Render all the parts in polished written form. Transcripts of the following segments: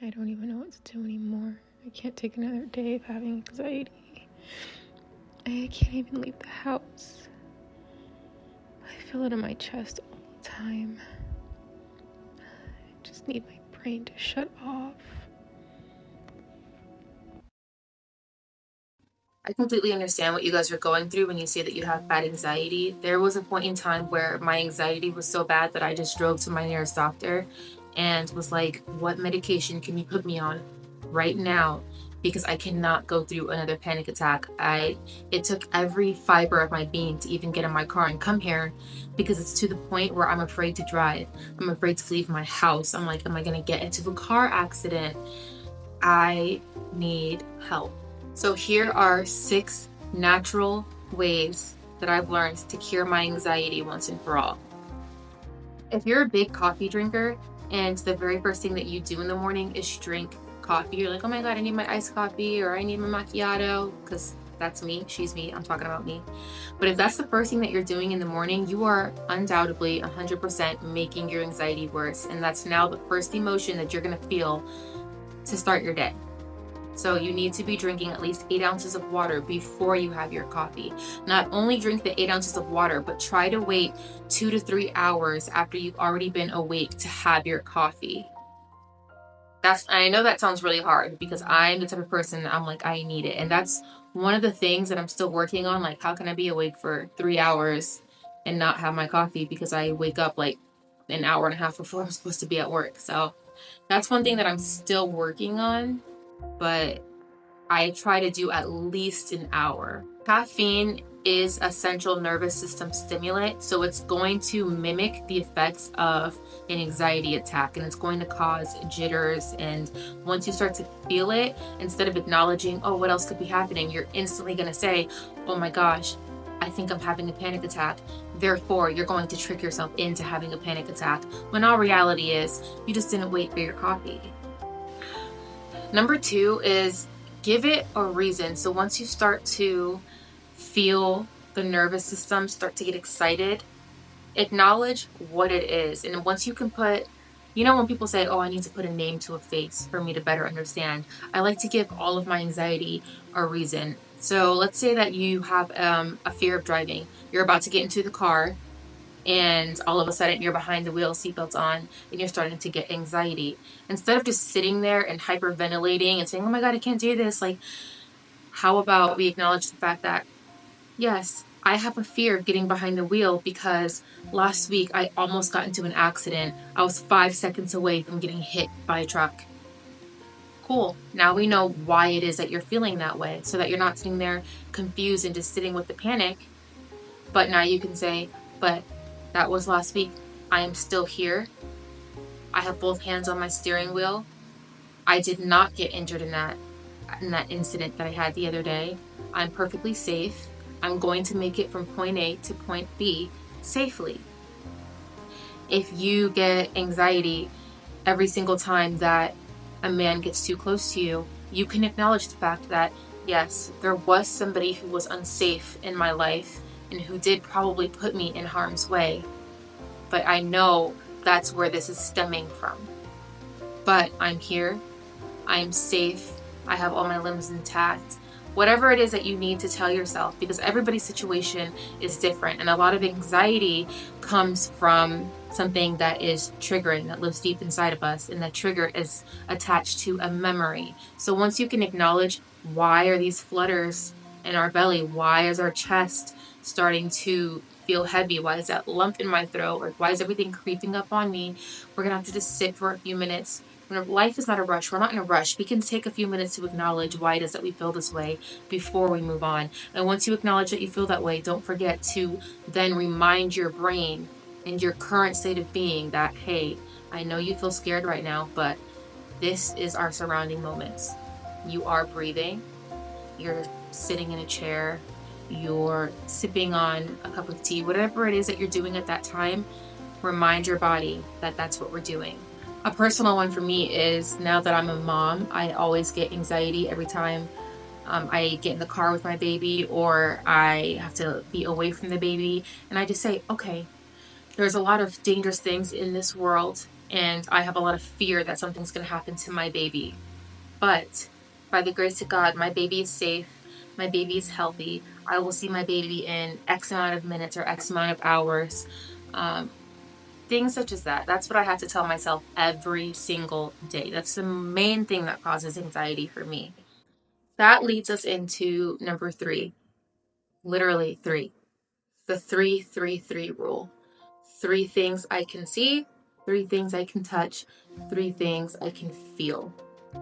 I don't even know what to do anymore. I can't take another day of having anxiety. I can't even leave the house. I feel it in my chest all the time. I just need my brain to shut off. I completely understand what you guys are going through when you say that you have bad anxiety. There was a point in time where my anxiety was so bad that I just drove to my nearest doctor and was like, what medication can you put me on right now? Because I cannot go through another panic attack. It took every fiber of my being to even get in my car and come here, because it's to the point where I'm afraid to drive. I'm afraid to leave my house. I'm like, am I gonna get into a car accident? I need help. So here are 6 natural ways that I've learned to cure my anxiety once and for all. If you're a big coffee drinker and the very first thing that you do in the morning is drink coffee, you're like, oh my God, I need my iced coffee or I need my macchiato, because that's me, she's me, I'm talking about me. But if that's the first thing that you're doing in the morning, you are undoubtedly 100% making your anxiety worse. And that's now the first emotion that you're gonna feel to start your day. So you need to be drinking at least 8 ounces of water before you have your coffee. Not only drink the 8 ounces of water, but try to wait 2 to 3 hours after you've already been awake to have your coffee. I know that sounds really hard, because I'm the type of person that I'm like, I need it. And that's one of the things that I'm still working on. Like, how can I be awake for 3 hours and not have my coffee, because I wake up like an hour and a half before I'm supposed to be at work. So that's one thing that I'm still working on, but I try to do at least an hour. Caffeine is a central nervous system stimulant, so it's going to mimic the effects of an anxiety attack, and it's going to cause jitters. And once you start to feel it, instead of acknowledging, oh, what else could be happening, you're instantly going to say, oh my gosh, I think I'm having a panic attack. Therefore, you're going to trick yourself into having a panic attack, when all reality is you just didn't wait for your coffee. Number 2 is give it a reason. So once you start to feel the nervous system start to get excited, acknowledge what it is. And once you can put, when people say, oh, I need to put a name to a face for me to better understand, I like to give all of my anxiety a reason. So let's say that you have a fear of driving. You're about to get into the car, and all of a sudden you're behind the wheel, seatbelts on, and you're starting to get anxiety. Instead of just sitting there and hyperventilating and saying, oh my God, I can't do this, like, how about we acknowledge the fact that, yes, I have a fear of getting behind the wheel because last week I almost got into an accident. I was 5 seconds away from getting hit by a truck. Cool. Now we know why it is that you're feeling that way, so that you're not sitting there confused and just sitting with the panic. But now you can say, but that was last week. I am still here. I have both hands on my steering wheel. I did not get injured in that incident that I had the other day. I'm perfectly safe. I'm going to make it from point A to point B safely. If you get anxiety every single time that a man gets too close to you, you can acknowledge the fact that, yes, there was somebody who was unsafe in my life and who did probably put me in harm's way. But I know that's where this is stemming from. But I'm here. I'm safe. I have all my limbs intact. Whatever it is that you need to tell yourself, because everybody's situation is different. And a lot of anxiety comes from something that is triggering, that lives deep inside of us. And that trigger is attached to a memory. So once you can acknowledge, why are these flutters in our belly? Why is our chest starting to feel heavy? Why is that lump in my throat? Like, why is everything creeping up on me? We're going to have to just sit for a few minutes. Life is not a rush. We're not in a rush. We can take a few minutes to acknowledge why it is that we feel this way before we move on. And once you acknowledge that you feel that way, don't forget to then remind your brain and your current state of being that, hey, I know you feel scared right now, but this is our surrounding moments. You are breathing. You're sitting in a chair. You're sipping on a cup of tea. Whatever it is that you're doing at that time, remind your body that that's what we're doing. A personal one for me is, now that I'm a mom, I always get anxiety every time I get in the car with my baby, or I have to be away from the baby. And I just say, okay, there's a lot of dangerous things in this world. and I have a lot of fear that something's going to happen to my baby. But by the grace of God, my baby is safe. My baby is healthy. I will see my baby in X amount of minutes or X amount of hours. Things such as that. That's what I have to tell myself every single day. That's the main thing that causes anxiety for me. That leads us into number 3. Literally 3. The 3-3-3 rule. 3 things I can see, 3 things I can touch, 3 things I can feel.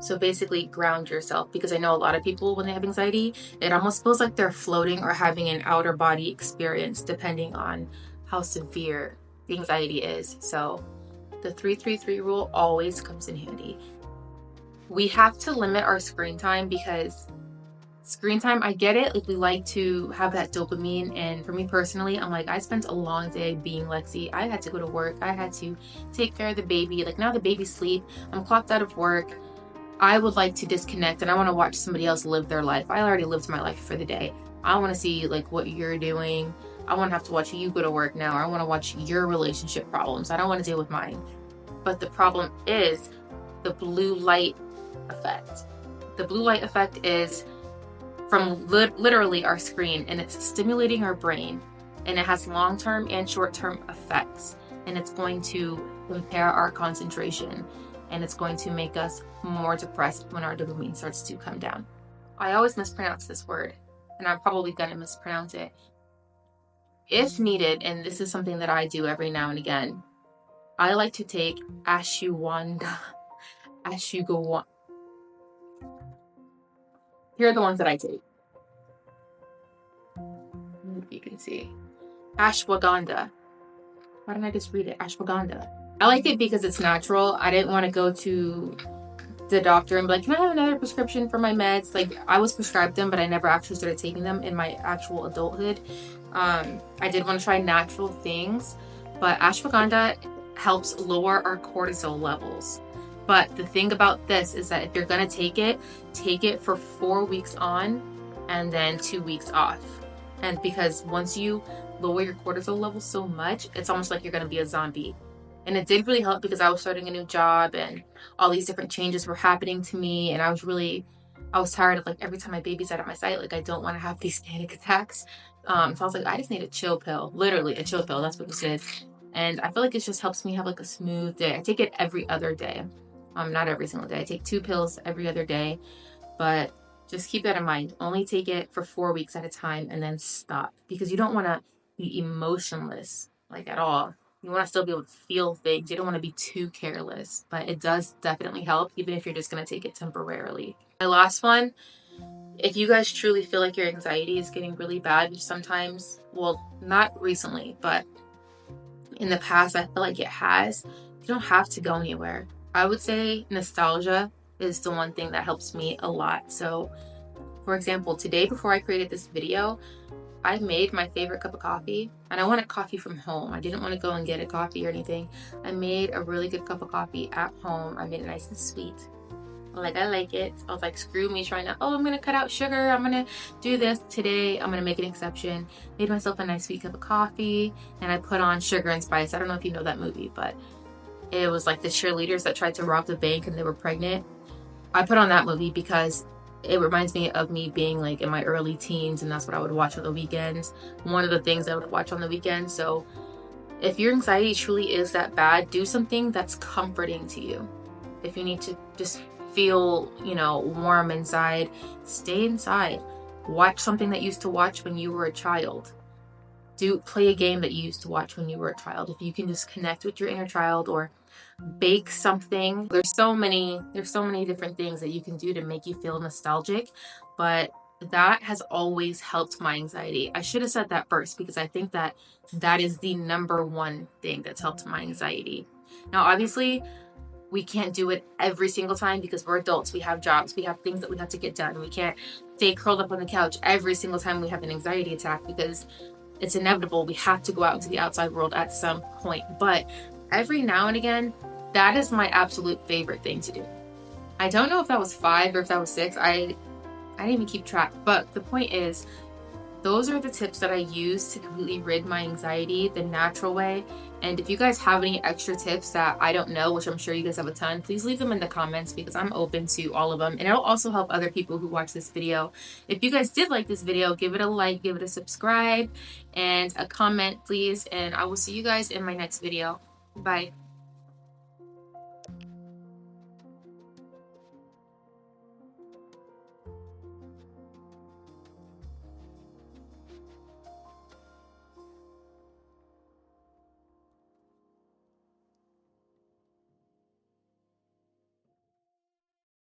So basically ground yourself, because I know a lot of people, when they have anxiety, it almost feels like they're floating or having an outer body experience depending on how severe the anxiety is. So the 3-3-3 rule always comes in handy. We have to limit our screen time, because screen time, I get it, like we like to have that dopamine, and for me personally, I'm like, I spent a long day being Lexi. I had to go to work, I had to take care of the baby, like now the baby's asleep, I'm clocked out of work. I would like to disconnect, and I want to watch somebody else live their life. I already lived my life for the day. I want to see like what you're doing. I want to have to watch you go to work now, or I want to watch your relationship problems. I don't want to deal with mine. But the problem is the blue light effect. The blue light effect is from literally our screen, and it's stimulating our brain, and it has long-term and short-term effects, and it's going to impair our concentration, and it's going to make us more depressed when our dopamine starts to come down. I always mispronounce this word, and I'm probably going to mispronounce it. If needed, and this is something that I do every now and again, I like to take ashwagandha. Here are the ones that I take. You can see. Ashwagandha. Why didn't I just read it? Ashwagandha. I like it because it's natural. I didn't want to go to the doctor and be like, can I have another prescription for my meds? Like, I was prescribed them, but I never actually started taking them in my actual adulthood. I did want to try natural things, but ashwagandha helps lower our cortisol levels. But the thing about this is that if you're going to take it for 4 weeks on and then 2 weeks off. And because once you lower your cortisol levels so much, it's almost like you're going to be a zombie. And it did really help, because I was starting a new job and all these different changes were happening to me. And I was tired of, like, every time my baby's out at my side, like, I don't want to have these panic attacks. So I was like, I just need a chill pill, literally a chill pill. That's what this is. And I feel like it just helps me have like a smooth day. I take it every other day. Not every single day. I take 2 pills every other day, but just keep that in mind. Only take it for 4 weeks at a time and then stop, because you don't want to be emotionless, like, at all. You want to still be able to feel things. You don't want to be too careless, but it does definitely help, even if you're just going to take it temporarily. My last one, if you guys truly feel like your anxiety is getting really bad, which sometimes, well, not recently, but in the past, I feel like it has, you don't have to go anywhere. I would say nostalgia is the one thing that helps me a lot. So, for example, today before I created this video, I made my favorite cup of coffee, and I wanted coffee from home. I didn't want to go and get a coffee or anything. I made a really good cup of coffee at home. I made it nice and sweet. I like it. I was like, screw me trying to, I'm going to cut out sugar. I'm going to do this today. I'm going to make an exception. Made myself a nice sweet cup of coffee, and I put on Sugar and Spice. I don't know if you know that movie, but it was like the cheerleaders that tried to rob the bank and they were pregnant. I put on that movie because it reminds me of me being like in my early teens, and that's what I would watch on the weekends. One of the things I would watch on the weekends. So if your anxiety truly is that bad, do something that's comforting to you. If you need to just feel, warm inside, stay inside. Watch something that you used to watch when you were a child. Play a game that you used to watch when you were a child. If you can just connect with your inner child, or bake something. There's so many different things that you can do to make you feel nostalgic, but that has always helped my anxiety. I should have said that first, because I think that is the number one thing that's helped my anxiety. Now, obviously, we can't do it every single time, because we're adults, we have jobs, we have things that we have to get done. We can't stay curled up on the couch every single time we have an anxiety attack, because it's inevitable. We have to go out into the outside world at some point. But every now and again, that is my absolute favorite thing to do. I don't know if that was 5 or if that was 6. I didn't even keep track. But the point is, those are the tips that I use to completely rid my anxiety the natural way. And if you guys have any extra tips that I don't know, which I'm sure you guys have a ton, please leave them in the comments because I'm open to all of them. And it'll also help other people who watch this video. If you guys did like this video, give it a like, give it a subscribe, and a comment, please. And I will see you guys in my next video. Bye.